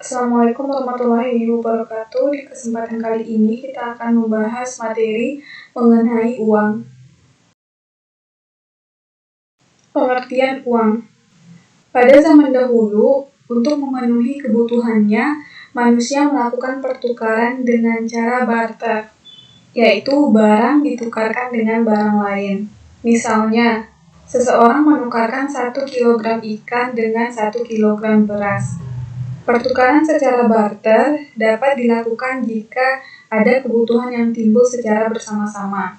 Assalamualaikum warahmatullahi wabarakatuh. Di kesempatan kali ini kita akan membahas materi mengenai uang. Pengertian uang. Pada zaman dahulu, untuk memenuhi kebutuhannya, manusia melakukan pertukaran dengan cara barter, yaitu barang ditukarkan dengan barang lain. Misalnya, seseorang menukarkan 1 kilogram ikan dengan 1 kilogram beras. Pertukaran secara barter dapat dilakukan jika ada kebutuhan yang timbul secara bersama-sama.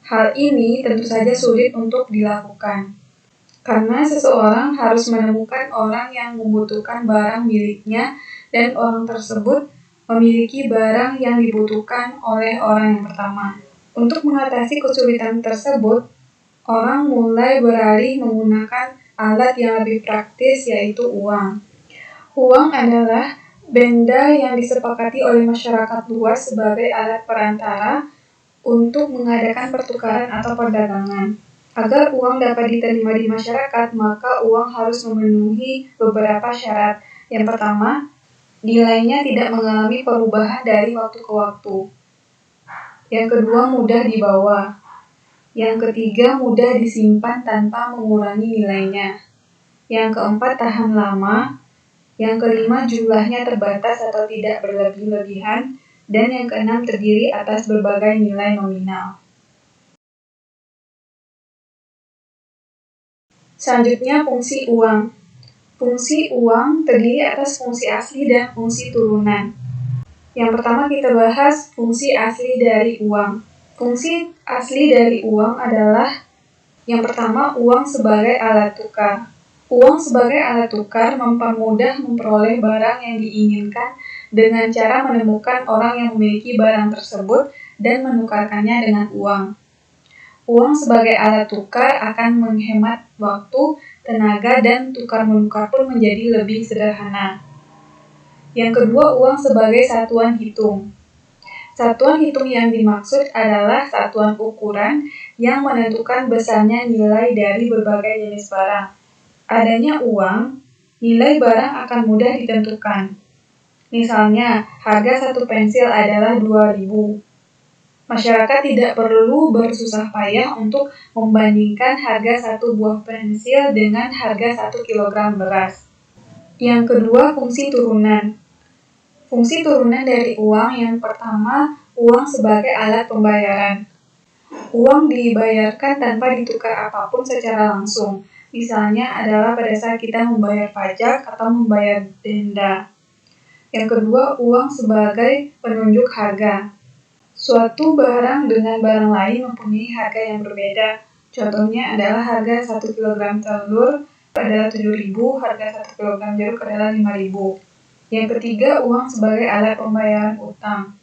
Hal ini tentu saja sulit untuk dilakukan, karena seseorang harus menemukan orang yang membutuhkan barang miliknya dan orang tersebut memiliki barang yang dibutuhkan oleh orang yang pertama. Untuk mengatasi kesulitan tersebut, orang mulai beralih menggunakan alat yang lebih praktis, yaitu uang. Uang adalah benda yang disepakati oleh masyarakat luas sebagai alat perantara untuk mengadakan pertukaran atau perdagangan. Agar uang dapat diterima di masyarakat, maka uang harus memenuhi beberapa syarat. Yang pertama, nilainya tidak mengalami perubahan dari waktu ke waktu. Yang kedua, mudah dibawa. Yang ketiga, mudah disimpan tanpa mengurangi nilainya. Yang keempat, tahan lama. Yang kelima, jumlahnya terbatas atau tidak berlebih-lebihan. Dan yang keenam, terdiri atas berbagai nilai nominal. Selanjutnya, fungsi uang. Fungsi uang terdiri atas fungsi asli dan fungsi turunan. Yang pertama kita bahas fungsi asli dari uang. Fungsi asli dari uang adalah yang pertama, uang sebagai alat tukar. Uang sebagai alat tukar mempermudah memperoleh barang yang diinginkan dengan cara menemukan orang yang memiliki barang tersebut dan menukarkannya dengan uang. Uang sebagai alat tukar akan menghemat waktu, tenaga, dan tukar-menukar pun menjadi lebih sederhana. Yang kedua, uang sebagai satuan hitung. Satuan hitung yang dimaksud adalah satuan ukuran yang menentukan besarnya nilai dari berbagai jenis barang. Adanya uang, nilai barang akan mudah ditentukan. Misalnya, harga satu pensil adalah 2.000. Masyarakat tidak perlu bersusah payah untuk membandingkan harga satu buah pensil dengan harga 1 kilogram beras. Yang kedua, fungsi turunan. Fungsi turunan dari uang yang pertama, uang sebagai alat pembayaran. Uang dibayarkan tanpa ditukar apapun secara langsung. Misalnya adalah pada saat kita membayar pajak atau membayar denda. Yang kedua, uang sebagai penunjuk harga. Suatu barang dengan barang lain mempunyai harga yang berbeda. Contohnya adalah harga 1 kg telur adalah 7.000, harga 1 kg jeruk adalah 5.000. Yang ketiga, uang sebagai alat pembayaran utang.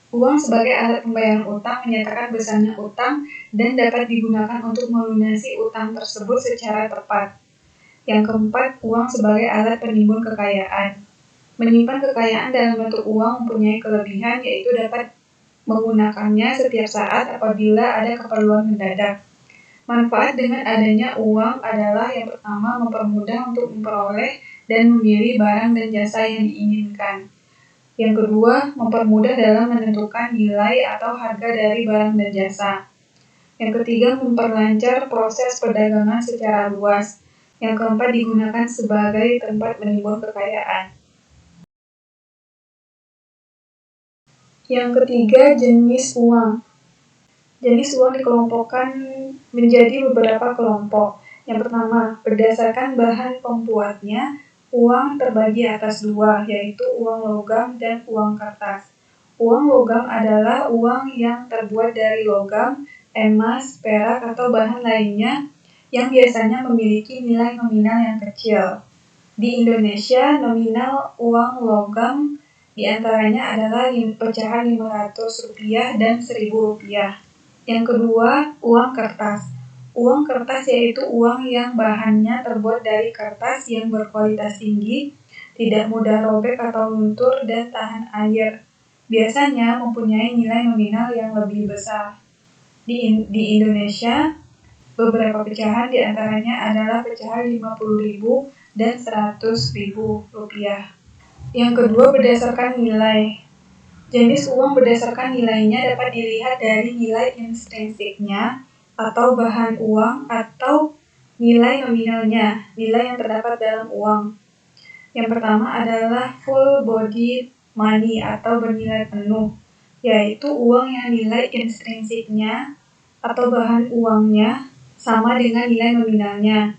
Uang sebagai alat pembayaran utang menyatakan besarnya utang dan dapat digunakan untuk melunasi utang tersebut secara tepat. Yang keempat, uang sebagai alat penimbun kekayaan. Menyimpan kekayaan dalam bentuk uang mempunyai kelebihan, yaitu dapat menggunakannya setiap saat apabila ada keperluan mendadak. Manfaat dengan adanya uang adalah yang pertama, mempermudah untuk memperoleh dan memilih barang dan jasa yang diinginkan. Yang kedua, mempermudah dalam menentukan nilai atau harga dari barang dan jasa. Yang ketiga, memperlancar proses perdagangan secara luas. Yang keempat, digunakan sebagai tempat menimbun kekayaan. Yang ketiga, jenis uang. Jenis uang dikelompokkan menjadi beberapa kelompok. Yang pertama, berdasarkan bahan pembuatnya, uang terbagi atas dua, yaitu uang logam dan uang kertas. Uang logam adalah uang yang terbuat dari logam, emas, perak, atau bahan lainnya yang biasanya memiliki nilai nominal yang kecil. Di Indonesia, nominal uang logam diantaranya adalah pecahan Rp500 dan Rp1.000. Yang kedua, uang kertas. Uang kertas yaitu uang yang bahannya terbuat dari kertas yang berkualitas tinggi, tidak mudah robek atau luntur, dan tahan air. Biasanya mempunyai nilai nominal yang lebih besar. Di Indonesia, beberapa pecahan diantaranya adalah pecahan Rp50.000 dan Rp100.000. Yang kedua, berdasarkan nilai. Jenis uang berdasarkan nilainya dapat dilihat dari nilai intrinsiknya atau bahan uang atau nilai nominalnya, nilai yang terdapat dalam uang. Yang pertama adalah full body money atau bernilai penuh, yaitu uang yang nilai intrinsiknya atau bahan uangnya sama dengan nilai nominalnya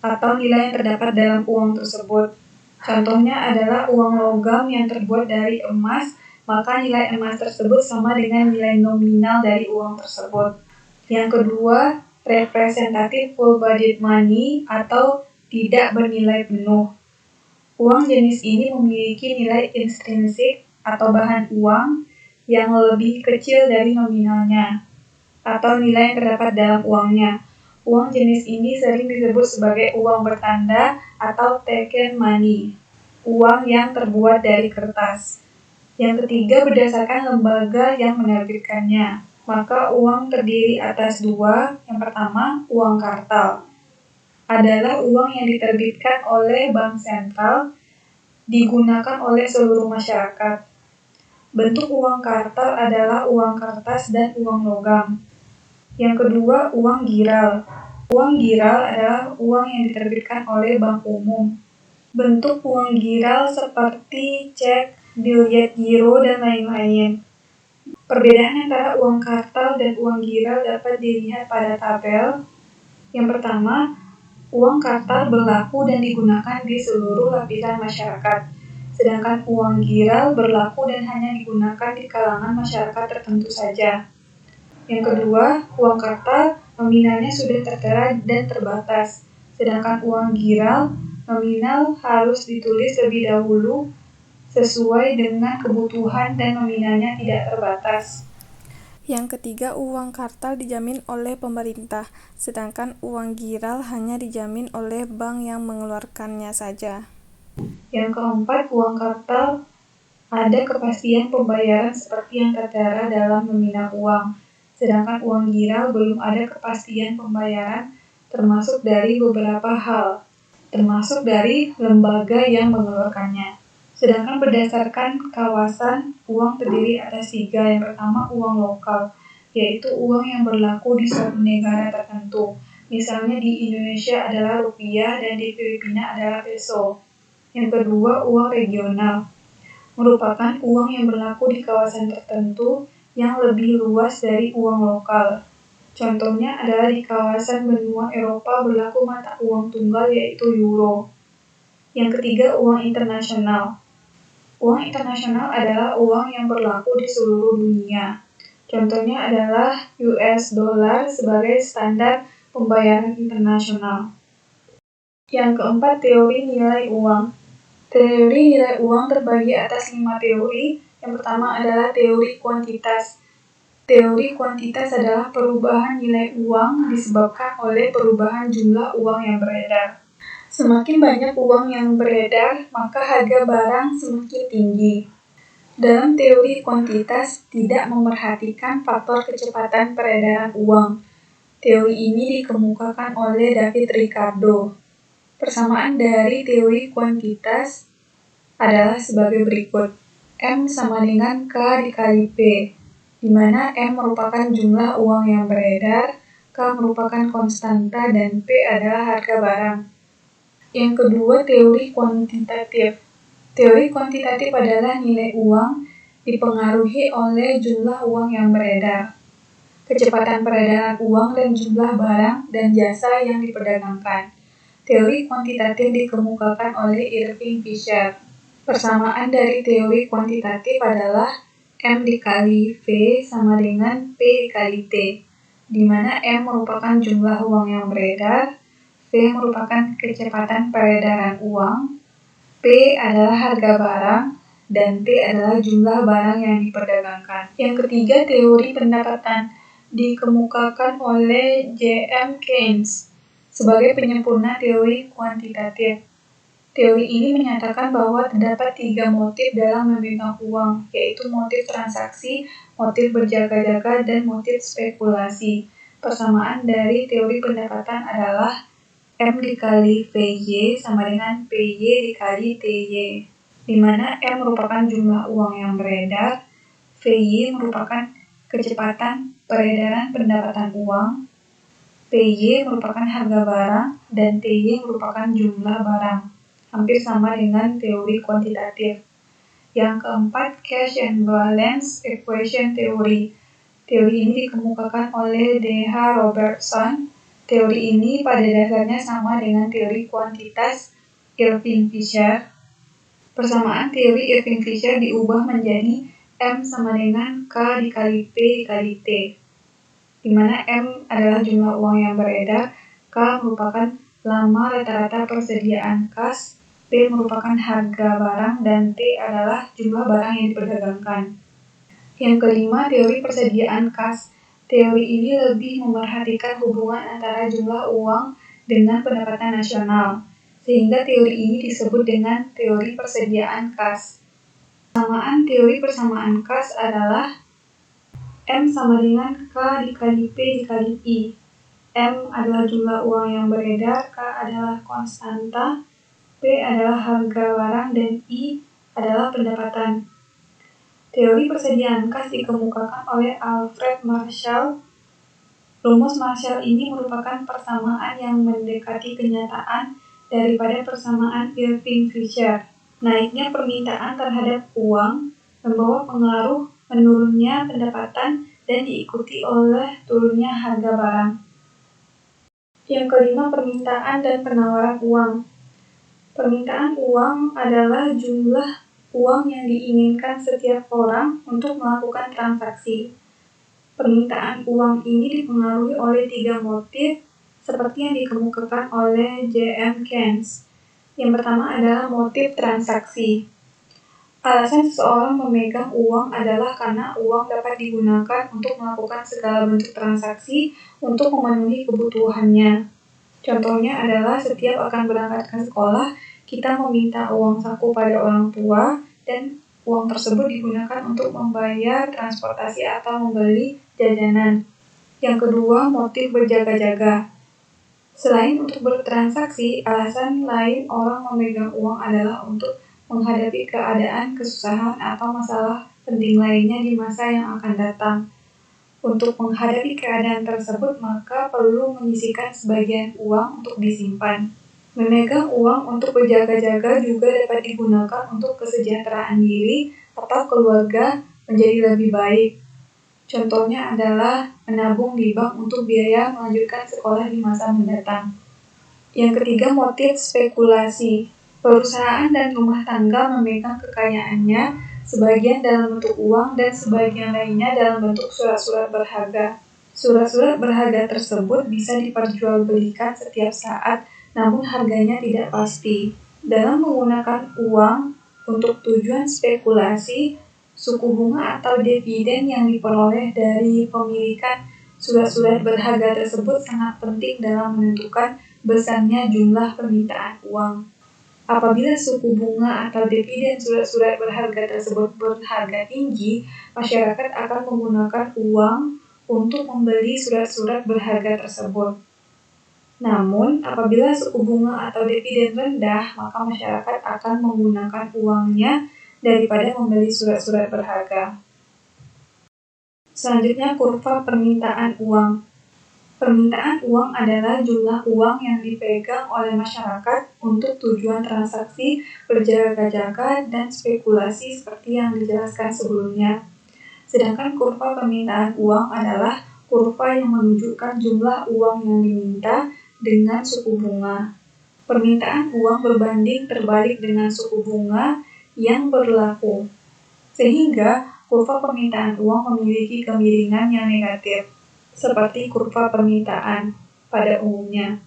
atau nilai yang terdapat dalam uang tersebut. Contohnya adalah uang logam yang terbuat dari emas, maka nilai emas tersebut sama dengan nilai nominal dari uang tersebut. Yang kedua, representatif full-bodied money atau tidak bernilai penuh. Uang jenis ini memiliki nilai intrinsik atau bahan uang yang lebih kecil dari nominalnya atau nilai yang terdapat dalam uangnya. Uang jenis ini sering disebut sebagai uang bertanda atau token money, uang yang terbuat dari kertas. Yang ketiga, berdasarkan lembaga yang menerbitkannya. Maka uang terdiri atas dua. Yang pertama, uang kartal. Adalah uang yang diterbitkan oleh bank sentral, digunakan oleh seluruh masyarakat. Bentuk uang kartal adalah uang kertas dan uang logam. Yang kedua, uang giral. Uang giral adalah uang yang diterbitkan oleh bank umum. Bentuk uang giral seperti cek, biljet giro, dan lain-lain. Perbedaan antara uang kartal dan uang giral dapat dilihat pada tabel. Yang pertama, uang kartal berlaku dan digunakan di seluruh lapisan masyarakat, sedangkan uang giral berlaku dan hanya digunakan di kalangan masyarakat tertentu saja. Yang kedua, uang kartal nominalnya sudah tertera dan terbatas, sedangkan uang giral nominal harus ditulis lebih dahulu sesuai dengan kebutuhan dan nominalnya tidak terbatas. Yang ketiga, uang kartal dijamin oleh pemerintah, sedangkan uang giral hanya dijamin oleh bank yang mengeluarkannya saja. Yang keempat, uang kartal ada kepastian pembayaran seperti yang tertera dalam nominal uang, sedangkan uang giral belum ada kepastian pembayaran termasuk dari beberapa hal, termasuk dari lembaga yang mengeluarkannya. Sedangkan berdasarkan kawasan, uang terdiri atas tiga. Yang pertama, uang lokal, yaitu uang yang berlaku di suatu negara tertentu. Misalnya di Indonesia adalah rupiah dan di Filipina adalah peso. Yang kedua, uang regional, merupakan uang yang berlaku di kawasan tertentu yang lebih luas dari uang lokal. Contohnya adalah di kawasan benua Eropa berlaku mata uang tunggal yaitu euro. Yang ketiga, uang internasional. Uang internasional adalah uang yang berlaku di seluruh dunia. Contohnya adalah US dollar sebagai standar pembayaran internasional. Yang keempat, teori nilai uang. Teori nilai uang terbagi atas 5 teori. Yang pertama adalah teori kuantitas. Teori kuantitas adalah perubahan nilai uang disebabkan oleh perubahan jumlah uang yang beredar. Semakin banyak uang yang beredar, maka harga barang semakin tinggi. Dalam teori kuantitas tidak memerhatikan faktor kecepatan peredaran uang. Teori ini dikemukakan oleh David Ricardo. Persamaan dari teori kuantitas adalah sebagai berikut. M sama dengan K dikali P, di mana M merupakan jumlah uang yang beredar, K merupakan konstanta, dan P adalah harga barang. Yang kedua, teori kuantitatif. Teori kuantitatif adalah nilai uang dipengaruhi oleh jumlah uang yang beredar, kecepatan peredaran uang, dan jumlah barang dan jasa yang diperdagangkan. Teori kuantitatif dikemukakan oleh Irving Fisher. Persamaan dari teori kuantitatif adalah M dikali V sama dengan P dikali T, di mana M merupakan jumlah uang yang beredar, V merupakan kecepatan peredaran uang, P adalah harga barang, dan T adalah jumlah barang yang diperdagangkan. Yang ketiga, teori pendapatan dikemukakan oleh J.M. Keynes sebagai penyempurna teori kuantitatif. Teori ini menyatakan bahwa terdapat 3 motif dalam memegang uang, yaitu motif transaksi, motif berjaga-jaga, dan motif spekulasi. Persamaan dari teori pendapatan adalah M dikali VY sama dengan PY dikali TY. di mana M merupakan jumlah uang yang beredar, VY merupakan kecepatan peredaran pendapatan uang, PY merupakan harga barang, dan TY merupakan jumlah barang. Hampir sama dengan teori kuantitatif. Yang keempat, cash and balance equation theory. Teori ini dikemukakan oleh D.H. Robertson. Teori ini pada dasarnya sama dengan teori kuantitas Irving Fisher. Persamaan teori Irving Fisher diubah menjadi M sama dengan K dikali P dikali T, di mana M adalah jumlah uang yang beredar, K merupakan lama rata-rata persediaan kas, P merupakan harga barang, dan T adalah jumlah barang yang diperdagangkan. Yang kelima, teori persediaan kas. Teori ini lebih memerhatikan hubungan antara jumlah uang dengan pendapatan nasional, sehingga teori ini disebut dengan teori persediaan kas. Persamaan teori persamaan kas adalah M sama dengan K dikali P dikali I. M adalah jumlah uang yang beredar, K adalah konstanta, P adalah harga barang, dan I adalah pendapatan. Teori persediaan kas dikemukakan oleh Alfred Marshall. Rumus Marshall ini merupakan persamaan yang mendekati kenyataan daripada persamaan Irving Fisher. Naiknya permintaan terhadap uang membawa pengaruh menurunnya pendapatan dan diikuti oleh turunnya harga barang. Yang kelima, permintaan dan penawaran uang. Permintaan uang adalah jumlah uang yang diinginkan setiap orang untuk melakukan transaksi. Permintaan uang ini dipengaruhi oleh 3 motif seperti yang dikemukakan oleh J.M. Keynes. Yang pertama adalah motif transaksi. Alasan seseorang memegang uang adalah karena uang dapat digunakan untuk melakukan segala bentuk transaksi untuk memenuhi kebutuhannya. Contohnya adalah setiap akan berangkat ke sekolah, kita meminta uang saku pada orang tua dan uang tersebut digunakan untuk membayar transportasi atau membeli jajanan. Yang kedua, motif berjaga-jaga. Selain untuk bertransaksi, alasan lain orang memegang uang adalah untuk menghadapi keadaan, kesusahan, atau masalah penting lainnya di masa yang akan datang. Untuk menghadapi keadaan tersebut, maka perlu menyisihkan sebagian uang untuk disimpan. Memegang uang untuk berjaga-jaga juga dapat digunakan untuk kesejahteraan diri atau keluarga menjadi lebih baik. Contohnya adalah menabung di bank untuk biaya melanjutkan sekolah di masa mendatang. Yang ketiga, motif spekulasi. Perusahaan dan rumah tangga memegang kekayaannya, sebagian dalam bentuk uang dan sebagian lainnya dalam bentuk surat-surat berharga. Surat-surat berharga tersebut bisa diperjualbelikan setiap saat, namun harganya tidak pasti. Dalam menggunakan uang untuk tujuan spekulasi, suku bunga atau dividen yang diperoleh dari pemilikan surat-surat berharga tersebut sangat penting dalam menentukan besarnya jumlah permintaan uang. Apabila suku bunga atau dividen surat-surat berharga tersebut berharga tinggi, masyarakat akan menggunakan uang untuk membeli surat-surat berharga tersebut. Namun, apabila suku bunga atau dividen rendah, maka masyarakat akan menggunakan uangnya daripada membeli surat-surat berharga. Selanjutnya, kurva permintaan uang. Permintaan uang adalah jumlah uang yang dipegang oleh masyarakat untuk tujuan transaksi, berjaga-jaga, dan spekulasi seperti yang dijelaskan sebelumnya. Sedangkan kurva permintaan uang adalah kurva yang menunjukkan jumlah uang yang diminta dengan suku bunga. Permintaan uang berbanding terbalik dengan suku bunga yang berlaku, sehingga kurva permintaan uang memiliki kemiringan yang negatif, seperti kurva permintaan pada umumnya.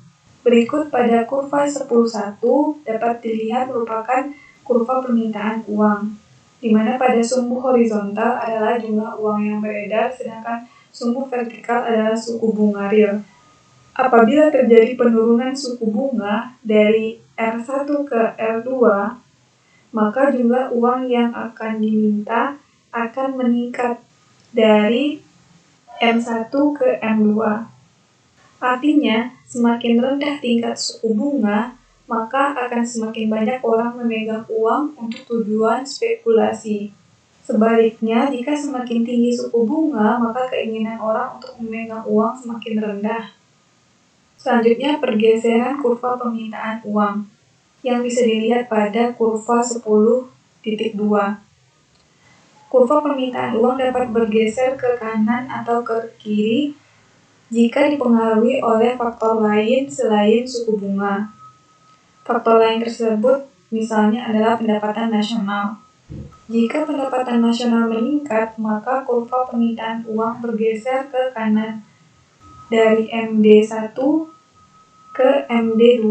Berikut pada kurva 10.1 dapat dilihat merupakan kurva permintaan uang, di mana pada sumbu horizontal adalah jumlah uang yang beredar, sedangkan sumbu vertikal adalah suku bunga real. Apabila terjadi penurunan suku bunga dari R1 ke R2, maka jumlah uang yang akan diminta akan meningkat dari M1 ke M2. Artinya, semakin rendah tingkat suku bunga, maka akan semakin banyak orang memegang uang untuk tujuan spekulasi. Sebaliknya, jika semakin tinggi suku bunga, maka keinginan orang untuk memegang uang semakin rendah. Selanjutnya, pergeseran kurva permintaan uang yang bisa dilihat pada kurva 10.2. Kurva permintaan uang dapat bergeser ke kanan atau ke kiri jika dipengaruhi oleh faktor lain selain suku bunga. Faktor lain tersebut misalnya adalah pendapatan nasional. Jika pendapatan nasional meningkat, maka kurva permintaan uang bergeser ke kanan dari MD1 ke MD2.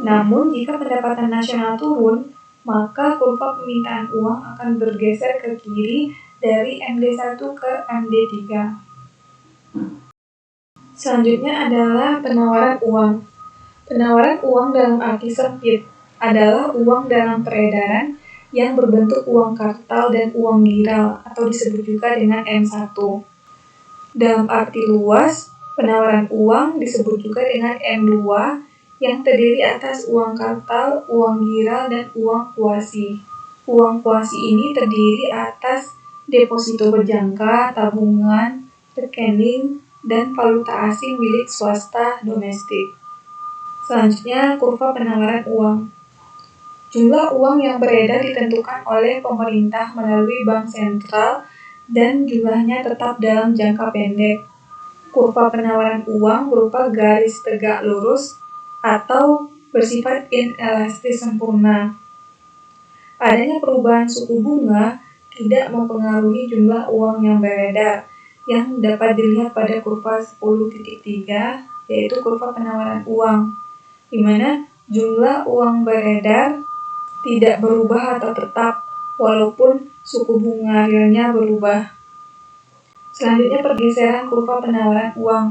Namun, jika pendapatan nasional turun, maka kurva permintaan uang akan bergeser ke kiri dari MD1 ke MD3. Selanjutnya adalah penawaran uang. Penawaran uang dalam arti sempit adalah uang dalam peredaran yang berbentuk uang kartal dan uang giral atau disebut juga dengan M1. Dalam arti luas, penawaran uang disebut juga dengan M2 yang terdiri atas uang kartal, uang giral, dan uang kuasi. Uang kuasi ini terdiri atas deposito berjangka, tabungan, rekening, dan valuta asing milik swasta domestik. Selanjutnya, kurva penawaran uang. Jumlah uang yang beredar ditentukan oleh pemerintah melalui bank sentral dan jumlahnya tetap dalam jangka pendek. Kurva penawaran uang berupa garis tegak lurus atau bersifat inelastis sempurna. Adanya perubahan suku bunga tidak mempengaruhi jumlah uang yang beredar, yang dapat dilihat pada kurva 10.3, yaitu kurva penawaran uang, di mana jumlah uang beredar tidak berubah atau tetap, walaupun suku bunga realnya berubah. Selanjutnya, pergeseran kurva penawaran uang.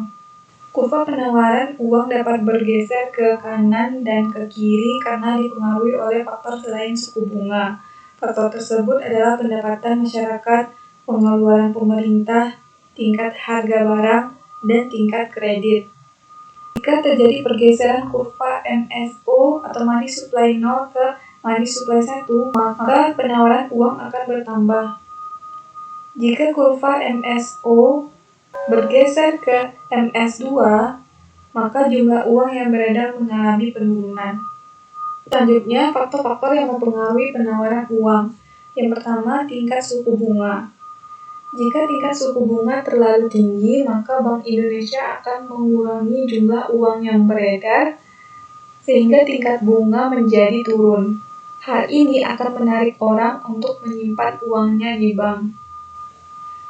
Kurva penawaran uang dapat bergeser ke kanan dan ke kiri karena dipengaruhi oleh faktor selain suku bunga. Faktor tersebut adalah pendapatan masyarakat, pengeluaran pemerintah, tingkat harga barang, dan tingkat kredit. Jika terjadi pergeseran kurva MSO atau money supply 0 ke money supply 1, maka penawaran uang akan bertambah. Jika kurva MSO bergeser ke MS2, maka jumlah uang yang beredar mengalami penurunan. Selanjutnya, faktor-faktor yang mempengaruhi penawaran uang. Yang pertama, tingkat suku bunga. Jika tingkat suku bunga terlalu tinggi, maka Bank Indonesia akan mengurangi jumlah uang yang beredar sehingga tingkat bunga menjadi turun. Hal ini akan menarik orang untuk menyimpan uangnya di bank.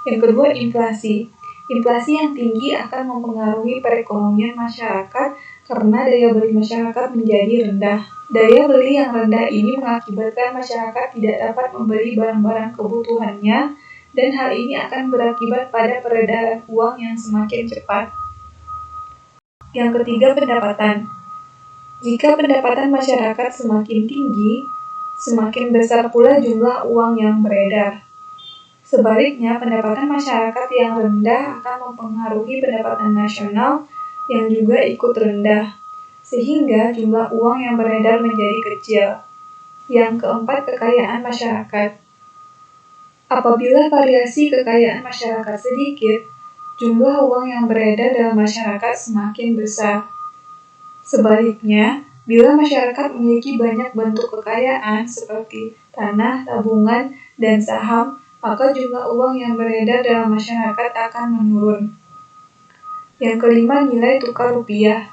Yang kedua, inflasi. Inflasi yang tinggi akan mempengaruhi perekonomian masyarakat karena daya beli masyarakat menjadi rendah. Daya beli yang rendah ini mengakibatkan masyarakat tidak dapat membeli barang-barang kebutuhannya, dan hal ini akan berakibat pada peredaran uang yang semakin cepat. Yang ketiga, pendapatan. Jika pendapatan masyarakat semakin tinggi, semakin besar pula jumlah uang yang beredar. Sebaliknya, pendapatan masyarakat yang rendah akan mempengaruhi pendapatan nasional yang juga ikut rendah, sehingga jumlah uang yang beredar menjadi kecil. Yang keempat, kekayaan masyarakat. Apabila variasi kekayaan masyarakat sedikit, jumlah uang yang beredar dalam masyarakat semakin besar. Sebaliknya, bila masyarakat memiliki banyak bentuk kekayaan seperti tanah, tabungan, dan saham, maka jumlah uang yang beredar dalam masyarakat akan menurun. Yang kelima, nilai tukar rupiah.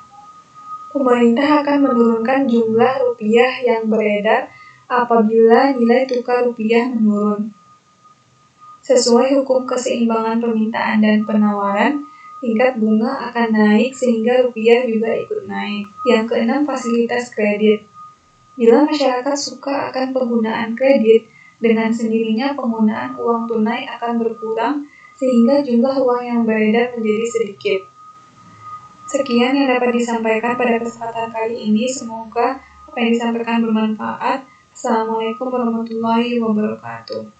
Pemerintah akan menurunkan jumlah rupiah yang beredar apabila nilai tukar rupiah menurun. Sesuai hukum keseimbangan permintaan dan penawaran, tingkat bunga akan naik sehingga rupiah juga ikut naik. Yang keenam, fasilitas kredit. Bila masyarakat suka akan penggunaan kredit, dengan sendirinya penggunaan uang tunai akan berkurang sehingga jumlah uang yang beredar menjadi sedikit. Sekian yang dapat disampaikan pada kesempatan kali ini. Semoga apa yang disampaikan bermanfaat. Assalamualaikum warahmatullahi wabarakatuh.